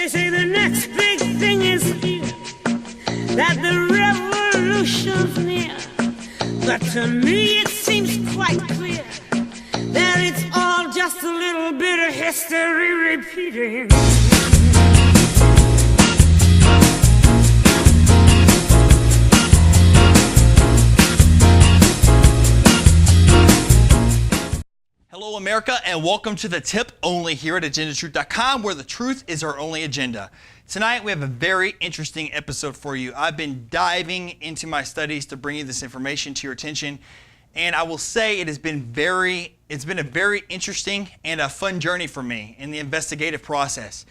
They say the next big thing is here, that the revolution's near. But to me it seems quite clear that it's all just a little bit of history repeating. Hello, America, and welcome to The Tip, only here at AgendaTruth.com, where the truth is our only agenda. Tonight, we have a very interesting episode for you. I've been diving into my studies to bring you this information to your attention, and I will say it's been a very interesting and a fun journey for me in the investigative process.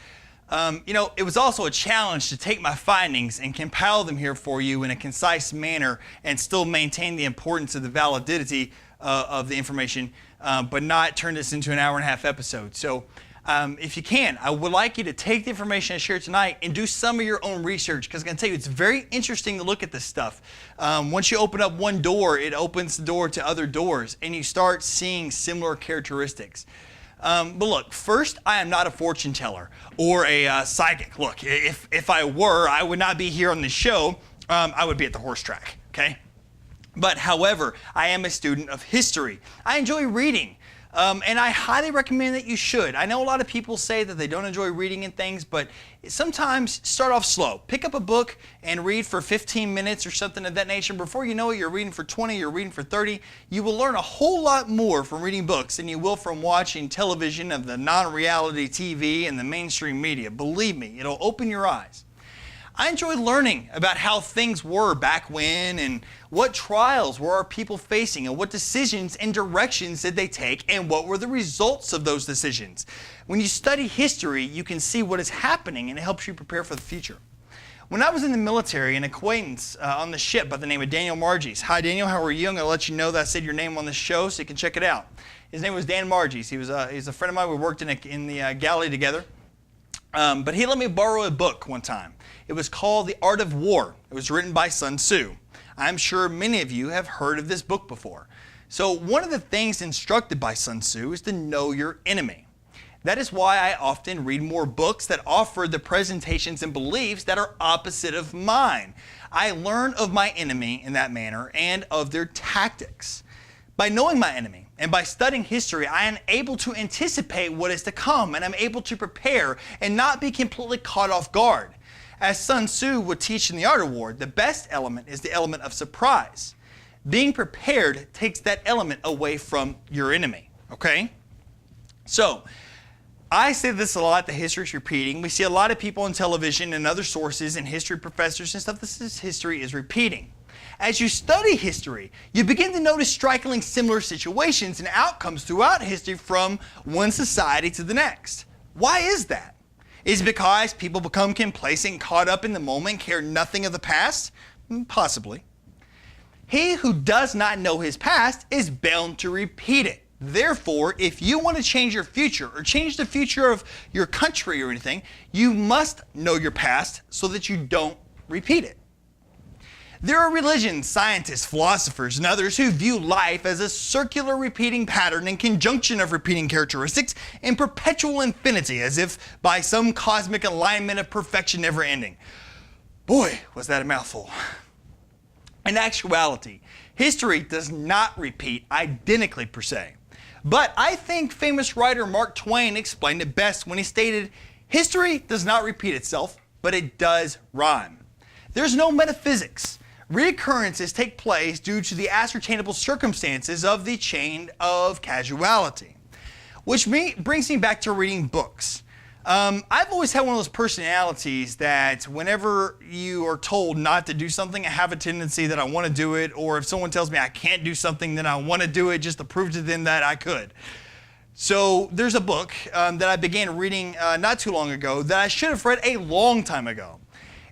It was also a challenge to take my findings and compile them here for you in a concise manner and still maintain the importance of the validity of the information, but not turn this into an hour-and-a-half episode. So if you can, I would like you to take the information I shared tonight and do some of your own research, because I'm going to tell you, it's very interesting to look at this stuff. Once you open up one door, it opens the door to other doors, and you start seeing similar characteristics. But look, first, I am not a fortune teller or a psychic. Look, if I were, I would not be here on this show. I would be at the horse track, okay? But however, I am a student of history. I enjoy reading, and I highly recommend that you should. I know a lot of people say that they don't enjoy reading and things, but sometimes start off slow. Pick up a book and read for 15 minutes or something of that nature. Before you know it, you're reading for 20, you're reading for 30. You will learn a whole lot more from reading books than you will from watching television of the non-reality TV and the mainstream media. Believe me, it'll open your eyes. I enjoy learning about how things were back when, and what trials were our people facing, and what decisions and directions did they take, and what were the results of those decisions. When you study history, you can see what is happening, and it helps you prepare for the future. When I was in the military, an acquaintance on the ship by the name of Daniel Margies. Hi Daniel, how are you? I'm going to let you know that I said your name on the show so you can check it out. His name was Dan Margies. He's a friend of mine. We worked in the galley together. But he let me borrow a book one time. It was called The Art of War. It was written by Sun Tzu. I'm sure many of you have heard of this book before. So one of the things instructed by Sun Tzu is to know your enemy. That is why I often read more books that offer the presentations and beliefs that are opposite of mine. I learn of my enemy in that manner and of their tactics. By knowing my enemy and by studying history, I am able to anticipate what is to come, and I'm able to prepare and not be completely caught off guard. As Sun Tzu would teach in The Art of War, the best element is the element of surprise. Being prepared takes that element away from your enemy, okay? So, I say this a lot, the history is repeating. We see a lot of people on television and other sources and history professors and stuff, history is repeating. As you study history, you begin to notice strikingly similar situations and outcomes throughout history from one society to the next. Why is that? Is it because people become complacent, caught up in the moment, care nothing of the past? Possibly. He who does not know his past is bound to repeat it. Therefore, if you want to change your future or change the future of your country or anything, you must know your past so that you don't repeat it. There are religions, scientists, philosophers, and others who view life as a circular repeating pattern in conjunction of repeating characteristics in perpetual infinity, as if by some cosmic alignment of perfection never ending. Boy, was that a mouthful. In actuality, history does not repeat identically per se. But I think famous writer Mark Twain explained it best when he stated, "History does not repeat itself, but it does rhyme." There's no metaphysics. Reoccurrences take place due to the ascertainable circumstances of the chain of causality. Which brings me back to reading books. I've always had one of those personalities that whenever you are told not to do something, I have a tendency that I want to do it, or if someone tells me I can't do something, then I want to do it just to prove to them that I could. So there's a book that I began reading not too long ago that I should have read a long time ago.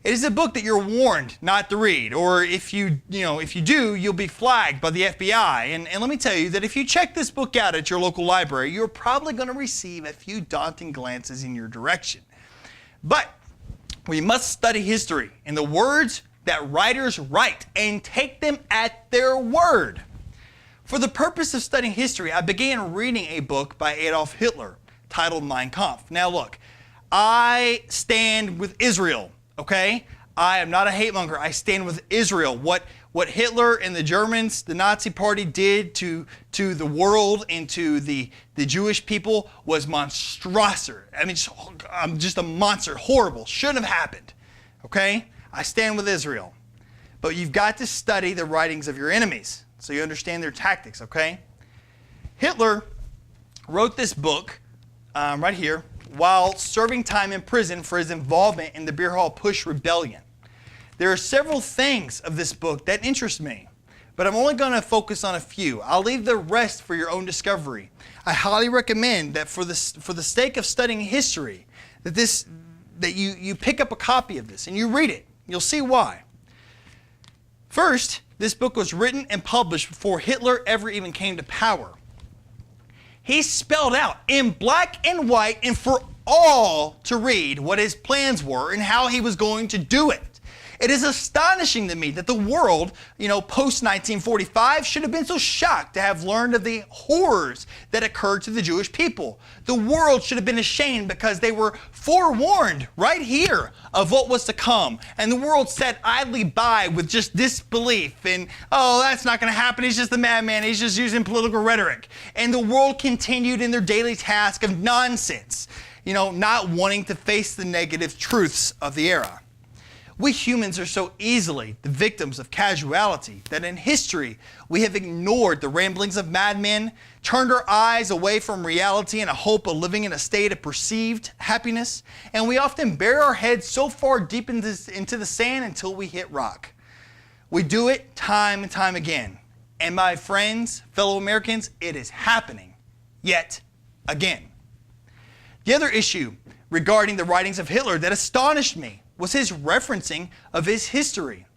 It is a book that you're warned not to read, or if you do, you'll be flagged by the FBI. And let me tell you that if you check this book out at your local library, you're probably going to receive a few daunting glances in your direction. But we must study history in the words that writers write and take them at their word. For the purpose of studying history, I began reading a book by Adolf Hitler titled Mein Kampf. Now look, I stand with Israel, okay? I am not a hate monger. I stand with Israel. What Hitler and the Germans, the Nazi Party, did to the world and to the Jewish people was monstrous. I mean, just a monster. Horrible. Shouldn't have happened, okay? I stand with Israel. But you've got to study the writings of your enemies so you understand their tactics, okay? Hitler wrote this book right here while serving time in prison for his involvement in the Beer Hall Putsch Rebellion. There are several things of this book that interest me, but I'm only going to focus on a few. I'll leave the rest for your own discovery. I highly recommend that for the sake of studying history, that you pick up a copy of this and you read it. You'll see why. First, this book was written and published before Hitler ever even came to power. He spelled out in black and white and for all to read what his plans were and how he was going to do it. It is astonishing to me that the world, post-1945 should have been so shocked to have learned of the horrors that occurred to the Jewish people. The world should have been ashamed because they were forewarned right here of what was to come. And the world sat idly by with just disbelief and, oh, that's not going to happen. He's just a madman. He's just using political rhetoric. And the world continued in their daily task of nonsense, not wanting to face the negative truths of the era. We humans are so easily the victims of casuality that in history we have ignored the ramblings of madmen, turned our eyes away from reality in a hope of living in a state of perceived happiness, and we often bury our heads so far deep into the sand until we hit rock. We do it time and time again. And my friends, fellow Americans, it is happening yet again. The other issue regarding the writings of Hitler that astonished me was his referencing of his history.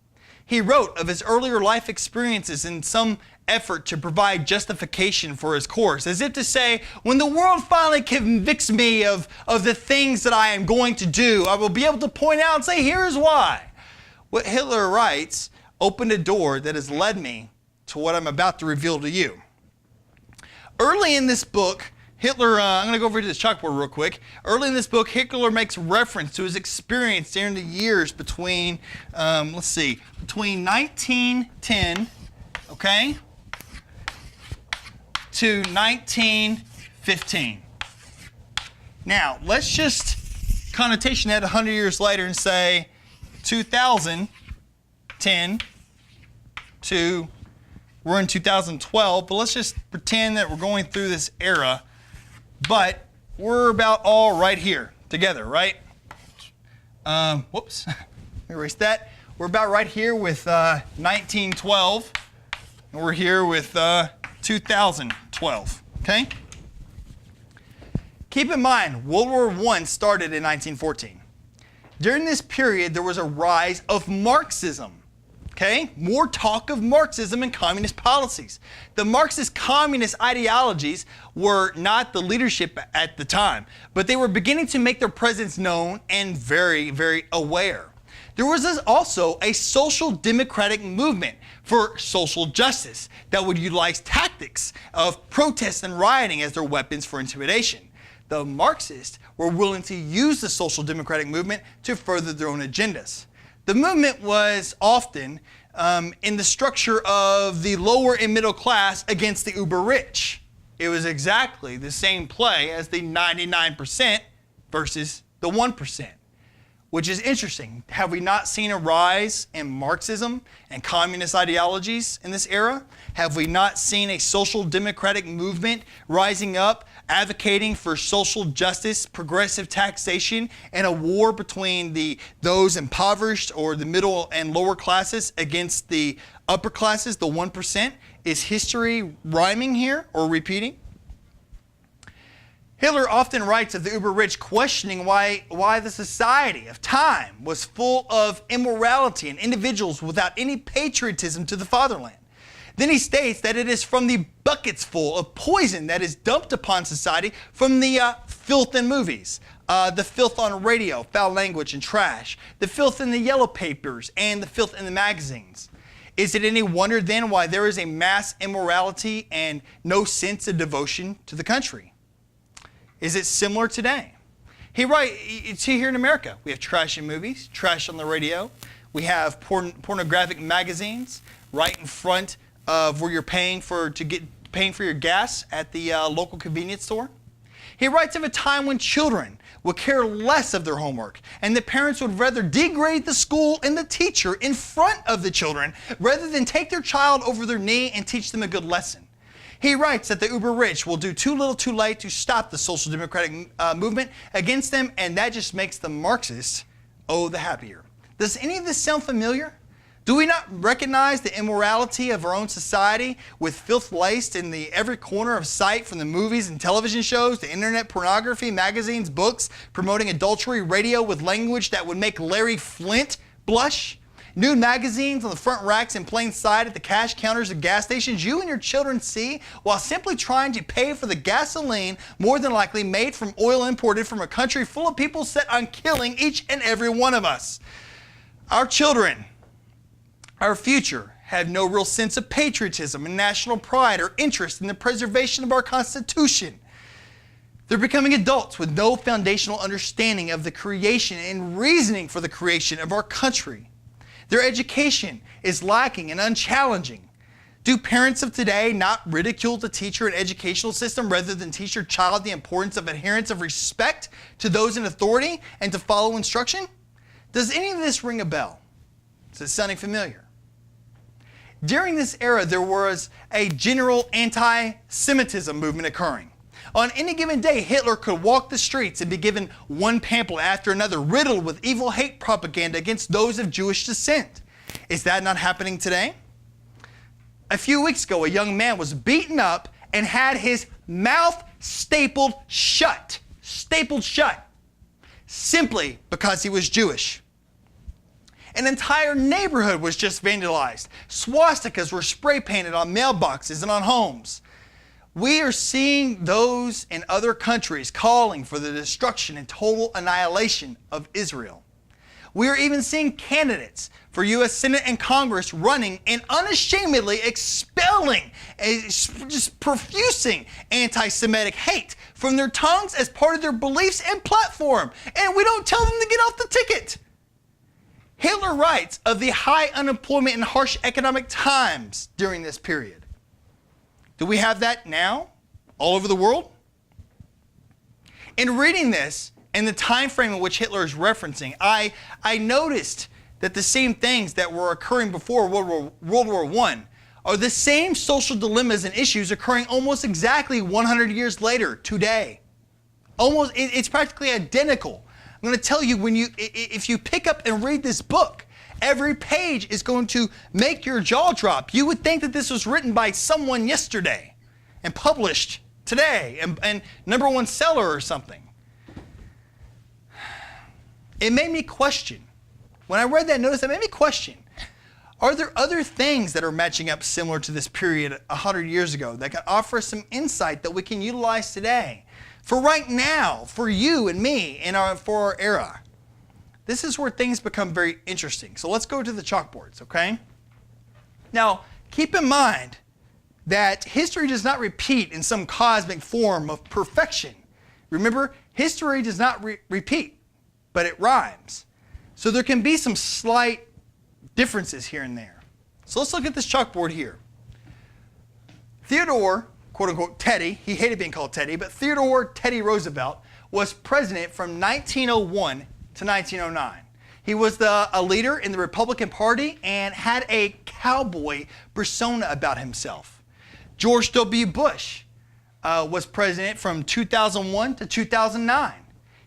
He wrote of his earlier life experiences in some effort to provide justification for his course, as if to say, when the world finally convicts me of the things that I am going to do, I will be able to point out and say, here's why. What Hitler writes opened a door that has led me to what I'm about to reveal to you. Early in this book, Hitler, I'm going to go over to this chalkboard real quick. Early in this book, Hitler makes reference to his experience during the years between 1910, to 1915. Now, let's just connotation that 100 years later and say 2010 to, we're in 2012, but let's just pretend that we're going through this era. But we're about all right here together, right? Whoops, erase that. We're about right here with 1912, and we're here with 2012, okay? Keep in mind, World War I started in 1914. During this period, there was a rise of Marxism. Okay? More talk of Marxism and communist policies. The Marxist communist ideologies were not the leadership at the time, but they were beginning to make their presence known and very, very aware. There was also a social democratic movement for social justice that would utilize tactics of protest and rioting as their weapons for intimidation. The Marxists were willing to use the social democratic movement to further their own agendas. The movement was often in the structure of the lower and middle class against the uber rich. It was exactly the same play as the 99% versus the 1%, which is interesting. Have we not seen a rise in Marxism and communist ideologies in this era? Have we not seen a social democratic movement rising up, advocating for social justice, progressive taxation, and a war between those impoverished or the middle and lower classes against the upper classes, the 1%? Is history rhyming here or repeating? Hitler often writes of the uber-rich questioning why the society of time was full of immorality and individuals without any patriotism to the fatherland. Then he states that it is from the buckets full of poison that is dumped upon society from the filth in movies, the filth on radio, foul language and trash, the filth in the yellow papers, and the filth in the magazines. Is it any wonder then why there is a mass immorality and no sense of devotion to the country? Is it similar today? He writes, it's here in America. We have trashy movies, trash on the radio. We have pornographic magazines right in front of where you're paying for your gas at the local convenience store. He writes of a time when children would care less of their homework and the parents would rather degrade the school and the teacher in front of the children rather than take their child over their knee and teach them a good lesson. He writes that the uber rich will do too little too late to stop the social democratic movement against them, and that just makes the Marxists, the happier. Does any of this sound familiar? Do we not recognize the immorality of our own society with filth laced in every corner of sight, from the movies and television shows to internet pornography, magazines, books, promoting adultery, radio with language that would make Larry Flint blush? Nude magazines on the front racks in plain sight at the cash counters of gas stations you and your children see while simply trying to pay for the gasoline, more than likely made from oil imported from a country full of people set on killing each and every one of us. Our children, our future, have no real sense of patriotism and national pride or interest in the preservation of our Constitution. They're becoming adults with no foundational understanding of the creation and reasoning for the creation of our country. Their education is lacking and unchallenging. Do parents of today not ridicule the teacher and educational system rather than teach your child the importance of adherence of respect to those in authority and to follow instruction? Does any of this ring a bell? Is it sounding familiar? During this era, there was a general anti-Semitism movement occurring. On any given day, Hitler could walk the streets and be given one pamphlet after another riddled with evil hate propaganda against those of Jewish descent. Is that not happening today? A few weeks ago, a young man was beaten up and had his mouth stapled shut, simply because he was Jewish. An entire neighborhood was just vandalized. Swastikas were spray painted on mailboxes and on homes. We are seeing those in other countries calling for the destruction and total annihilation of Israel. We are even seeing candidates for U.S. Senate and Congress running and unashamedly expelling, just profusing anti-Semitic hate from their tongues as part of their beliefs and platform. And we don't tell them to get off the ticket. Hitler writes of the high unemployment and harsh economic times during this period. Do we have that now all over the world? In reading this and the time frame in which Hitler is referencing, I noticed that the same things that were occurring before World War I are the same social dilemmas and issues occurring almost exactly 100 years later today. It's practically identical. I'm going to tell you, if you pick up and read this book, every page is going to make your jaw drop. You would think that this was written by someone yesterday and published today and number one seller or something. It made me question. When I read that notice, it made me question, are there other things that are matching up similar to this period 100 years ago that can offer us some insight that we can utilize today? For right now, for you and me, for our era. This is where things become very interesting. So let's go to the chalkboards, okay? Now, keep in mind that history does not repeat in some cosmic form of perfection. Remember, history does not repeat, but it rhymes. So there can be some slight differences here and there. So let's look at this chalkboard here. Theodore, quote-unquote Teddy, he hated being called Teddy, but Theodore Teddy Roosevelt was president from 1901 to 1909. He was a leader in the Republican Party and had a cowboy persona about himself. George W. Bush was president from 2001 to 2009.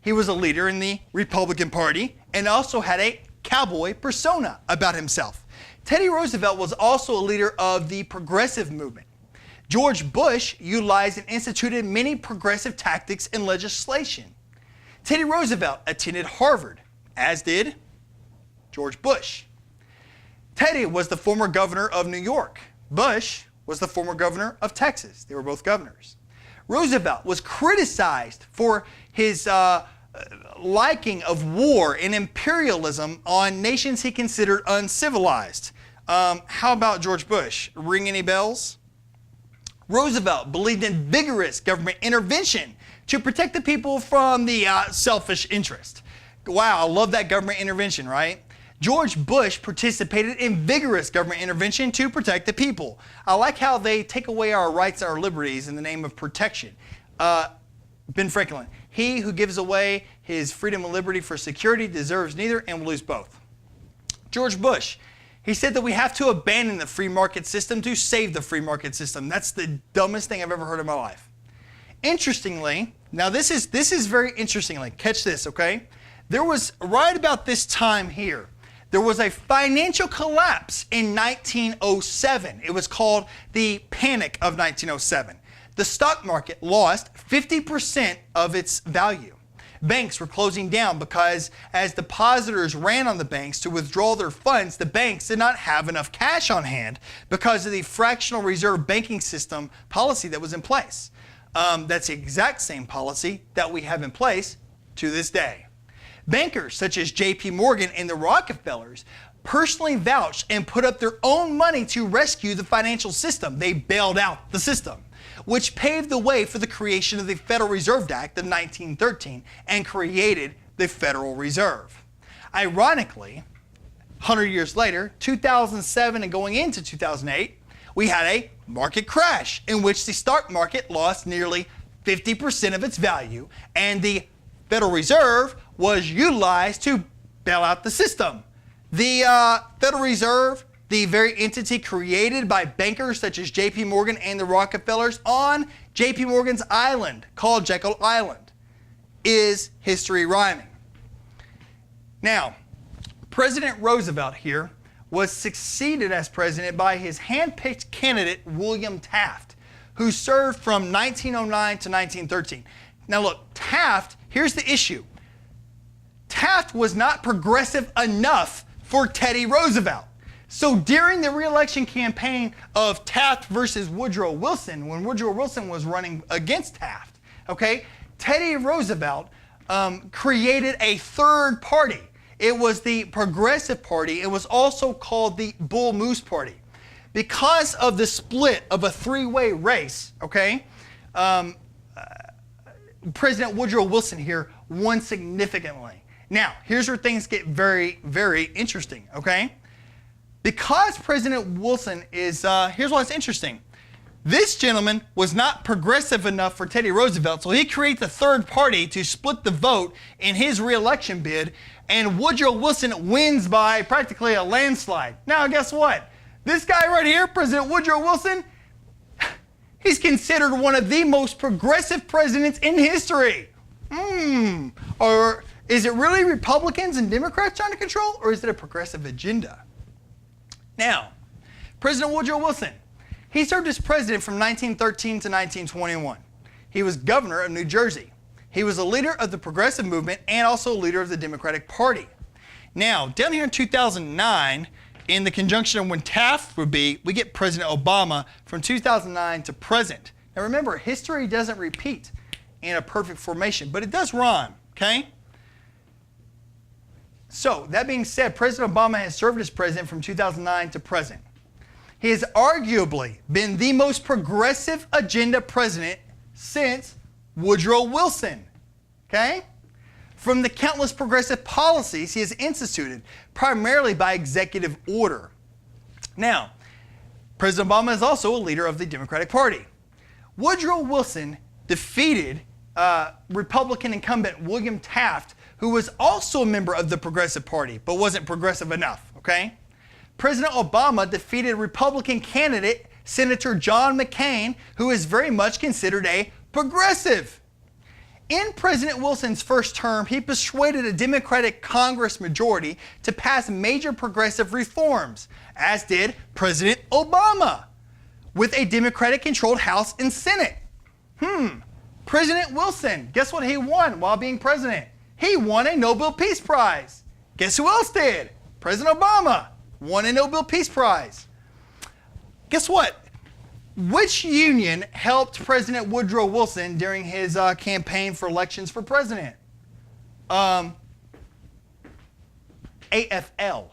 He was a leader in the Republican Party and also had a cowboy persona about himself. Teddy Roosevelt was also a leader of the progressive movement. George Bush utilized and instituted many progressive tactics and legislation. Teddy Roosevelt attended Harvard, as did George Bush. Teddy was the former governor of New York. Bush was the former governor of Texas. They were both governors. Roosevelt was criticized for his liking of war and imperialism on nations he considered uncivilized. How about George Bush? Ring any bells? Roosevelt believed in vigorous government intervention to protect the people from the selfish interest. Wow, I love that government intervention, right? George Bush participated in vigorous government intervention to protect the people. I like how they take away our rights and our liberties in the name of protection. Ben Franklin, he who gives away his freedom and liberty for security deserves neither and will lose both. George Bush, he said that we have to abandon the free market system to save the free market system. That's the dumbest thing I've ever heard in my life. Interestingly, now this is very interestingly, catch this, okay? There was right about this time here, there was a financial collapse in 1907. It was called the Panic of 1907. The stock market lost 50% of its value. Banks were closing down because as depositors ran on the banks to withdraw their funds, the banks did not have enough cash on hand because of the fractional reserve banking system policy that was in place. That's the exact same policy that we have in place to this day. Bankers such as J.P. Morgan and the Rockefellers personally vouched and put up their own money to rescue the financial system. They bailed out the system, which paved the way for the creation of the Federal Reserve Act of 1913 and created the Federal Reserve. Ironically, 100 years later, 2007 and going into 2008, we had a market crash in which the stock market lost nearly 50% of its value, and the Federal Reserve was utilized to bail out the system. The Federal Reserve, the very entity created by bankers such as J.P. Morgan and the Rockefellers on J.P. Morgan's island called Jekyll Island, is history rhyming. Now, President Roosevelt here was succeeded as president by his hand-picked candidate, William Taft, who served from 1909 to 1913. Now look, Taft, here's the issue. Taft was not progressive enough for Teddy Roosevelt. So during the re-election campaign of Taft versus Woodrow Wilson, when Woodrow Wilson was running against Taft, okay, Teddy Roosevelt created a third party. It was the Progressive Party. It was also called the Bull Moose Party. Because of the split of a three-way race, okay, President Woodrow Wilson here won significantly. Now, here's where things get very, very interesting, okay? Because President Wilson is, here's why it's interesting. This gentleman was not progressive enough for Teddy Roosevelt, so he creates a third party to split the vote in his re-election bid, and Woodrow Wilson wins by practically a landslide. Now, guess what? This guy right here, President Woodrow Wilson, he's considered one of the most progressive presidents in history. Or is it really Republicans and Democrats trying to control, or is it a progressive agenda? Now, President Woodrow Wilson, he served as president from 1913 to 1921. He was governor of New Jersey. He was a leader of the progressive movement and also a leader of the Democratic Party. Now, down here in 2009, in the conjunction of when Taft would be, we get President Obama from 2009 to present. Now remember, history doesn't repeat in a perfect formation, but it does rhyme, okay? So, that being said, President Obama has served as president from 2009 to present. He has arguably been the most progressive agenda president since Woodrow Wilson, okay? From the countless progressive policies he has instituted, primarily by executive order. Now, President Obama is also a leader of the Democratic Party. Woodrow Wilson defeated Republican incumbent William Taft, who was also a member of the Progressive Party, but wasn't progressive enough, okay? President Obama defeated Republican candidate Senator John McCain, who is very much considered a progressive. In President Wilson's first term, he persuaded a Democratic Congress majority to pass major progressive reforms, as did President Obama, with a Democratic-controlled House and Senate. President Wilson, guess what he won while being president? He won a Nobel Peace Prize. Guess who else did? President Obama won a Nobel Peace Prize. Guess what? Which union helped President Woodrow Wilson during his campaign for elections for president? AFL,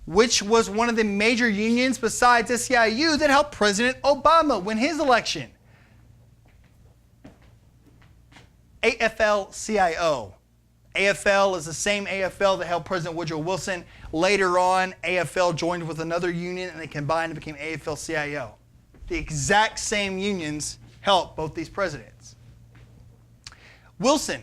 which was one of the major unions besides SEIU that helped President Obama win his election. AFL-CIO. AFL is the same AFL that helped President Woodrow Wilson. Later on, AFL joined with another union and they combined and became AFL-CIO. The exact same unions helped both these presidents. Wilson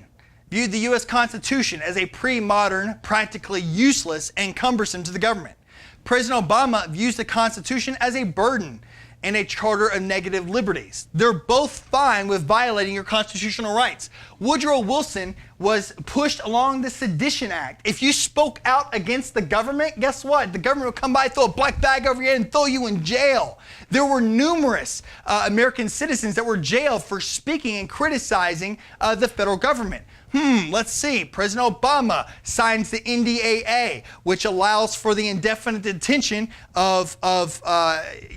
viewed the U.S. Constitution as a pre-modern, practically useless, and cumbersome to the government. President Obama views the Constitution as a burden and a charter of negative liberties. They're both fine with violating your constitutional rights. Woodrow Wilson was pushed along the Sedition Act. If you spoke out against the government, guess what? The government would come by, throw a black bag over your head, and throw you in jail. There were numerous American citizens that were jailed for speaking and criticizing the federal government. Let's see. President Obama signs the NDAA, which allows for the indefinite detention of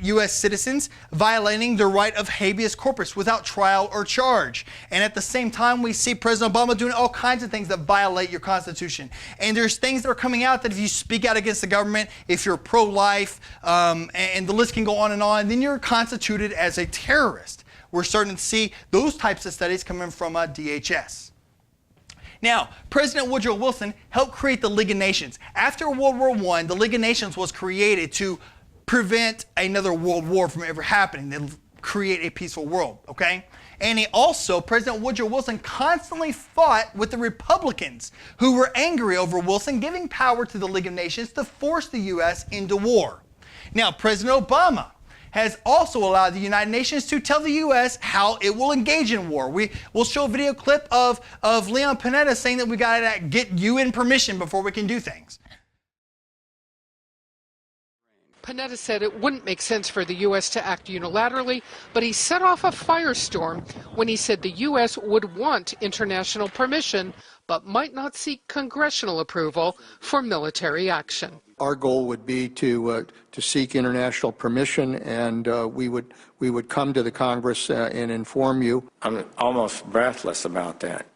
U.S. citizens violating the right of habeas corpus without trial or charge. And at the same time, we see President Obama doing all kinds of things that violate your Constitution. And there's things that are coming out that if you speak out against the government, if you're pro-life, and the list can go on, then you're constituted as a terrorist. We're starting to see those types of studies coming from DHS. Now, President Woodrow Wilson helped create the League of Nations. After World War I, the League of Nations was created to prevent another world war from ever happening, to create a peaceful world, okay? And President Woodrow Wilson constantly fought with the Republicans who were angry over Wilson giving power to the League of Nations to force the U.S. into war. Now, President Obama has also allowed the United Nations to tell the U.S. how it will engage in war. We'll show a video clip of Leon Panetta saying that we got to get UN permission before we can do things. Panetta said it wouldn't make sense for the U.S. to act unilaterally, but he set off a firestorm when he said the U.S. would want international permission, but might not seek congressional approval for military action. Our goal would be to seek international permission, and we would come to the Congress and inform you. I'm almost breathless about that,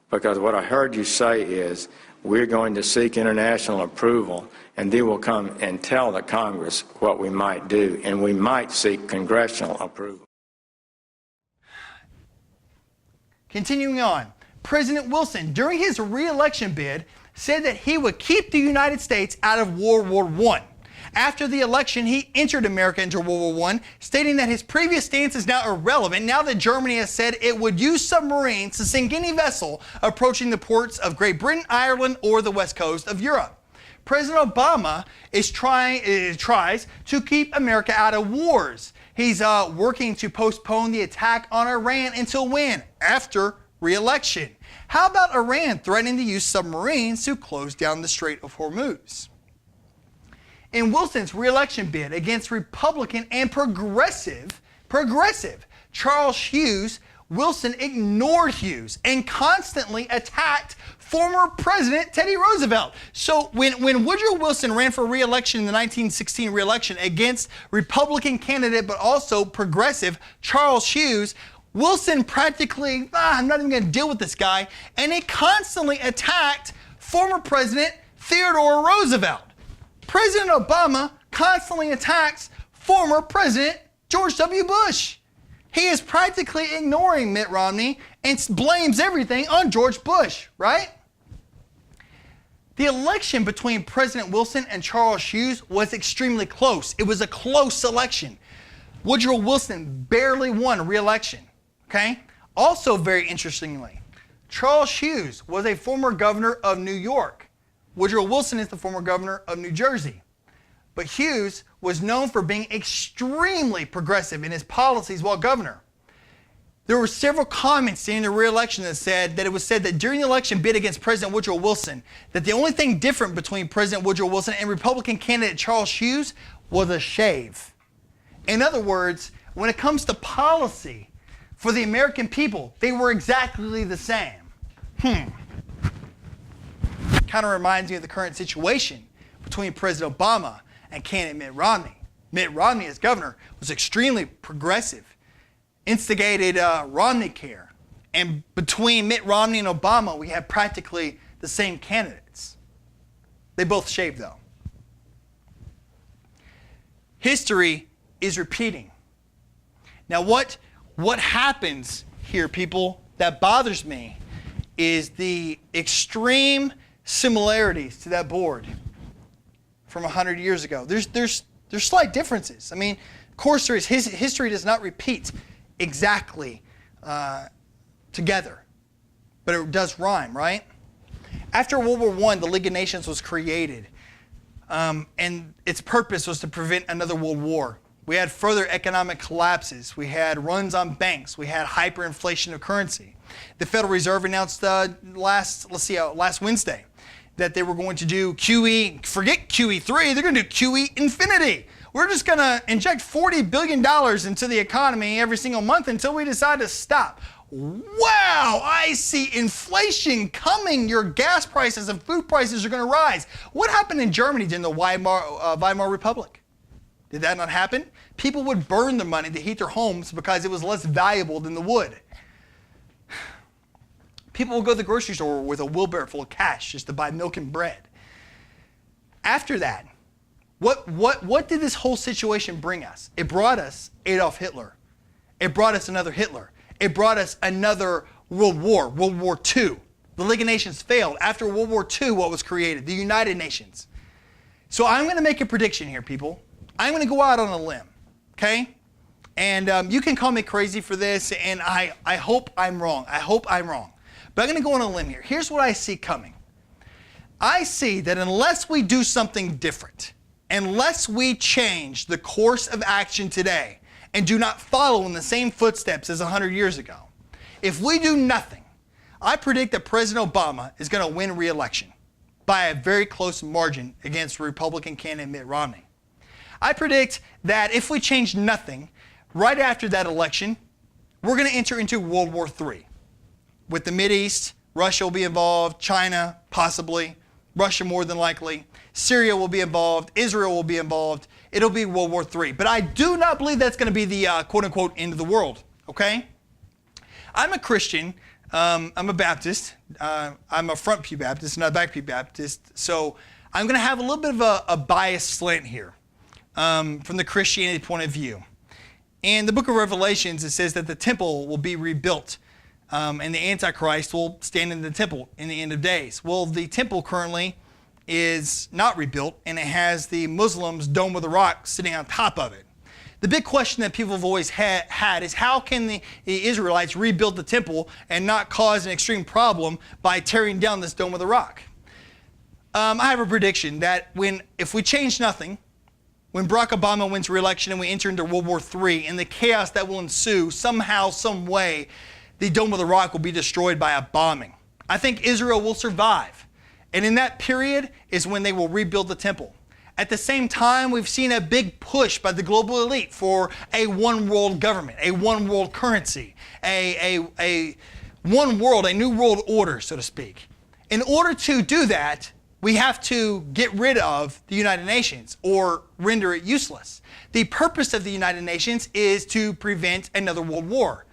because what I heard you say is we're going to seek international approval, and they will come and tell the Congress what we might do, and we might seek congressional approval. Continuing on, President Wilson, during his re-election bid, said that he would keep the United States out of World War I. After the election, he entered America into World War I, stating that his previous stance is now irrelevant now that Germany has said it would use submarines to sink any vessel approaching the ports of Great Britain, Ireland, or the west coast of Europe. President Obama tries to keep America out of wars. He's working to postpone the attack on Iran until when? After re-election. How about Iran threatening to use submarines to close down the Strait of Hormuz? In Wilson's re-election bid against Republican and progressive Charles Hughes, Wilson ignored Hughes and constantly attacked former President Teddy Roosevelt. So when Woodrow Wilson ran for re-election in the 1916 re-election against Republican candidate but also progressive Charles Hughes, Wilson practically, I'm not even going to deal with this guy, and he constantly attacked former President Theodore Roosevelt. President Obama constantly attacks former President George W. Bush. He is practically ignoring Mitt Romney and blames everything on George Bush, right? The election between President Wilson and Charles Hughes was extremely close. It was a close election. Woodrow Wilson barely won re-election. Okay? Also very interestingly, Charles Hughes was a former governor of New York. Woodrow Wilson is the former governor of New Jersey. But Hughes was known for being extremely progressive in his policies while governor. There were several comments during the re-election that it was said that during the election bid against President Woodrow Wilson, that the only thing different between President Woodrow Wilson and Republican candidate Charles Hughes was a shave. In other words, when it comes to policy, for the American people, they were exactly the same. Kind of reminds me of the current situation between President Obama and candidate Mitt Romney. Mitt Romney, as governor, was extremely progressive, instigated Romney Care. And between Mitt Romney and Obama, we have practically the same candidates. They both shaved, though. History is repeating. Now, what happens here, people, that bothers me is the extreme similarities to that board from 100 years ago. There's slight differences. I mean, of course there is. History does not repeat exactly together, but it does rhyme, right? After World War I, the League of Nations was created, and its purpose was to prevent another world war. We had further economic collapses. We had runs on banks. We had hyperinflation of currency. The Federal Reserve announced last Wednesday that they were going to do QE, forget QE3, they're going to do QE infinity. We're just going to inject $40 billion into the economy every single month until we decide to stop. Wow, I see inflation coming. Your gas prices and food prices are going to rise. What happened in Germany during the Weimar Republic? Did that not happen? People would burn their money to heat their homes because it was less valuable than the wood. People will go to the grocery store with a wheelbarrow full of cash just to buy milk and bread. After that, what did this whole situation bring us? It brought us Adolf Hitler. It brought us another Hitler. It brought us another World War, World War II. The League of Nations failed. After World War II, what was created? The United Nations. So I'm going to make a prediction here, people. I'm going to go out on a limb, okay? And you can call me crazy for this, and I hope I'm wrong. I hope I'm wrong. But I'm going to go on a limb here. Here's what I see coming. I see that unless we do something different, unless we change the course of action today and do not follow in the same footsteps as 100 years ago, if we do nothing, I predict that President Obama is going to win re-election by a very close margin against Republican candidate Mitt Romney. I predict that if we change nothing, right after that election, we're going to enter into World War III. With the Mideast, Russia will be involved, China possibly, Russia more than likely, Syria will be involved, Israel will be involved. It'll be World War III. But I do not believe that's going to be the quote-unquote end of the world, okay? I'm a Christian. I'm a Baptist. I'm a front pew Baptist, not a back pew Baptist. So I'm going to have a little bit of a biased slant here from the Christianity point of view. In the book of Revelations, it says that the temple will be rebuilt and the Antichrist will stand in the temple in the end of days. Well, the temple currently is not rebuilt, and it has the Muslims' Dome of the Rock sitting on top of it. The big question that people have always had is how can the Israelites rebuild the temple and not cause an extreme problem by tearing down this Dome of the Rock? I have a prediction that if we change nothing, when Barack Obama wins re-election and we enter into World War III, and the chaos that will ensue, somehow, some way, the Dome of the Rock will be destroyed by a bombing. I think Israel will survive. And in that period is when they will rebuild the temple. At the same time, we've seen a big push by the global elite for a one world government, a one world currency, a one world, a new world order, so to speak. In order to do that, we have to get rid of the United Nations or render it useless. The purpose of the United Nations is to prevent another world war.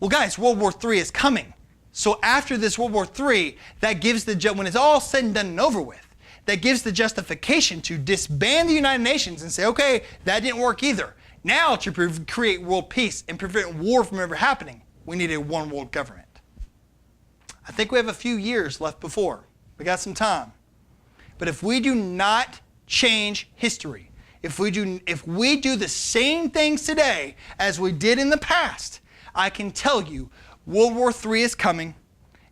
Well, guys, World War III is coming. So after this World War III, that gives when it's all said and done and over with, that gives the justification to disband the United Nations and say, okay, that didn't work either. Now to create world peace and prevent war from ever happening, we need a one world government. I think we have a few years left before. We got some time. But if we do not change history, if we do the same things today as we did in the past, I can tell you World War III is coming.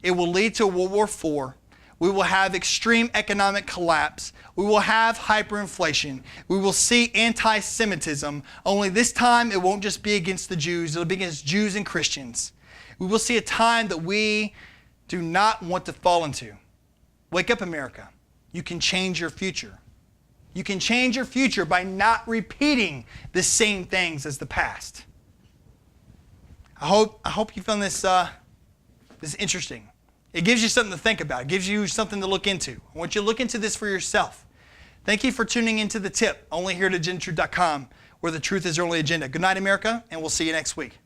It will lead to World War IV. We will have extreme economic collapse. We will have hyperinflation. We will see anti-Semitism, only this time it won't just be against the Jews, it'll be against Jews and Christians. We will see a time that we do not want to fall into. Wake up, America. You can change your future. You can change your future by not repeating the same things as the past. I hope you found this interesting. It gives you something to think about. It gives you something to look into. I want you to look into this for yourself. Thank you for tuning into The Tip, only here at agendatruth.com, where the truth is your only agenda. Good night, America, and we'll see you next week.